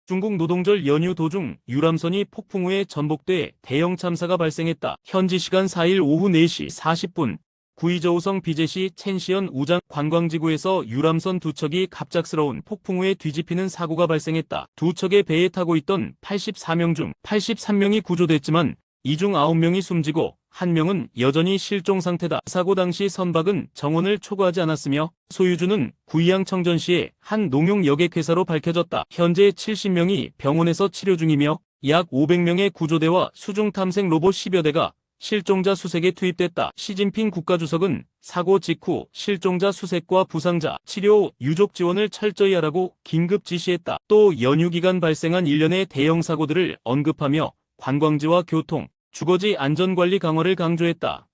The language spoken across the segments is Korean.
중국 노동절 연휴 도중 유람선이 폭풍 후에 전복돼 대형 참사가 발생했다. 현지 시간 4일 오후 4시 40분 구이저우성 비제시 첸시현 우장 관광지구에서 유람선 두 척이 갑작스러운 폭풍 후에 뒤집히는 사고가 발생했다. 두 척의 배에 타고 있던 84명 중 83명이 구조됐지만 이 중 9명이 숨지고 1명은 여전히 실종 상태다. 사고 당시 선박은 정원을 초과하지 않았으며 소유주는 구이양 청전시의 한 농용 여객회사로 밝혀졌다. 현재 70명이 병원에서 치료 중이며 약 500명의 구조대와 수중 탐색 로봇 10여 대가 실종자 수색에 투입됐다. 시진핑 국가주석은 사고 직후 실종자 수색과 부상자 치료, 유족 지원을 철저히 하라고 긴급 지시했다. 또 연휴 기간 발생한 일련의 대형 사고들을 언급하며 관광지와 교통, 주거지 안전관리 강화를 강조했다.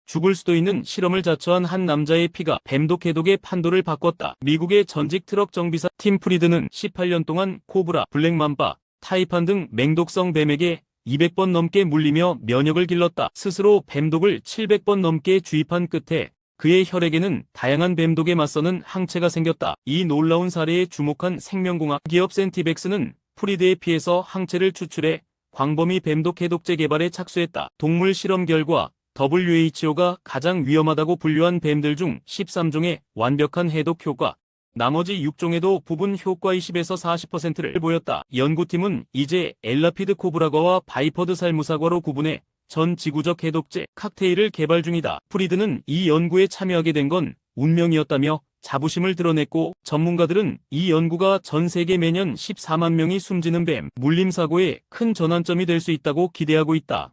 죽을 수도 있는 실험을 자처한 한 남자의 피가 뱀독 해독의 판도를 바꿨다. 미국의 전직 트럭 정비사 팀 프리드는 18년 동안 코브라, 블랙맘바, 타이판 등 맹독성 뱀에게 200번 넘게 물리며 면역을 길렀다. 스스로 뱀독을 700번 넘게 주입한 끝에 그의 혈액에는 다양한 뱀독에 맞서는 항체가 생겼다. 이 놀라운 사례에 주목한 생명공학 기업 센티백스는 프리드의 피에서 항체를 추출해 광범위 뱀독 해독제 개발에 착수했다. 동물 실험 결과 WHO가 가장 위험하다고 분류한 뱀들 중 13종의 완벽한 해독 효과, 나머지 6종에도 부분 효과 20에서 40%를 보였다. 연구팀은 이제 엘라피드 코브라과와 바이퍼드 살무사과로 구분해 전 지구적 해독제 칵테일을 개발 중이다. 프리드는 이 연구에 참여하게 된 건 운명이었다며 자부심을 드러냈고, 전문가들은 이 연구가 전 세계 매년 14만 명이 숨지는 뱀 물림 사고에 큰 전환점이 될 수 있다고 기대하고 있다.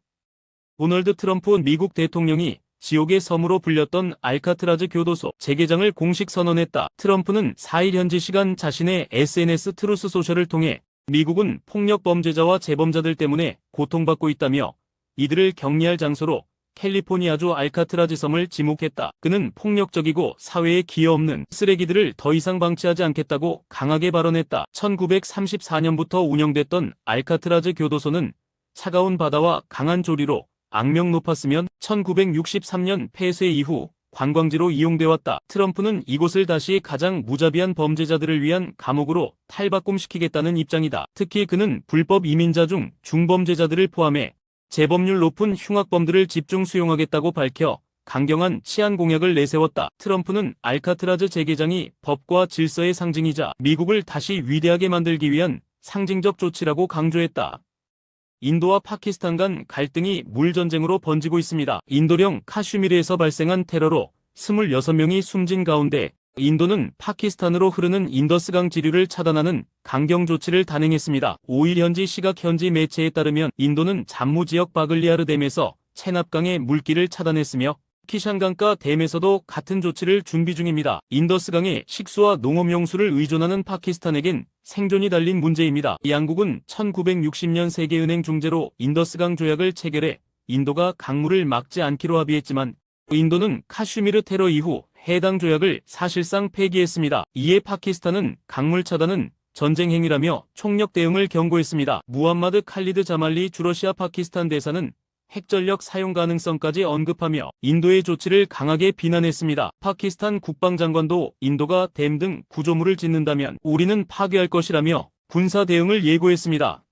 도널드 트럼프 미국 대통령이 지옥의 섬으로 불렸던 알카트라즈 교도소 재개장을 공식 선언했다. 트럼프는 4일 현지 시간 자신의 SNS 트루스 소셜을 통해 미국은 폭력 범죄자와 재범자들 때문에 고통받고 있다며 이들을 격리할 장소로 캘리포니아주 알카트라즈 섬을 지목했다. 그는 폭력적이고 사회에 기여 없는 쓰레기들을 더 이상 방치하지 않겠다고 강하게 발언했다. 1934년부터 운영됐던 알카트라즈 교도소는 차가운 바다와 강한 조리로 악명 높았으면 1963년 폐쇄 이후 관광지로 이용돼 왔다. 트럼프는 이곳을 다시 가장 무자비한 범죄자들을 위한 감옥으로 탈바꿈시키겠다는 입장이다. 특히 그는 불법 이민자 중 중범죄자들을 포함해 재범률 높은 흉악범들을 집중 수용하겠다고 밝혀 강경한 치안 공약을 내세웠다. 트럼프는 알카트라즈 재개장이 법과 질서의 상징이자 미국을 다시 위대하게 만들기 위한 상징적 조치라고 강조했다. 인도와 파키스탄 간 갈등이 물전쟁으로 번지고 있습니다. 인도령 카슈미르에서 발생한 테러로 26명이 숨진 가운데 인도는 파키스탄으로 흐르는 인더스강 지류를 차단하는 강경 조치를 단행했습니다. 5일 현지 시각 현지 매체에 따르면 인도는 잠무 지역 바글리아르 댐에서 체납강의 물길을 차단했으며 키샨강가 댐에서도 같은 조치를 준비 중입니다. 인더스강의 식수와 농업용수를 의존하는 파키스탄에겐 생존이 달린 문제입니다. 양국은 1960년 세계은행 중재로 인더스강 조약을 체결해 인도가 강물을 막지 않기로 합의했지만 인도는 카슈미르 테러 이후 해당 조약을 사실상 폐기했습니다. 이에 파키스탄은 강물 차단은 전쟁 행위라며 총력 대응을 경고했습니다. 무함마드 칼리드 자말리 주러시아 파키스탄 대사는 핵전력 사용 가능성까지 언급하며 인도의 조치를 강하게 비난했습니다. 파키스탄 국방장관도 인도가 댐 등 구조물을 짓는다면 우리는 파괴할 것이라며 군사 대응을 예고했습니다.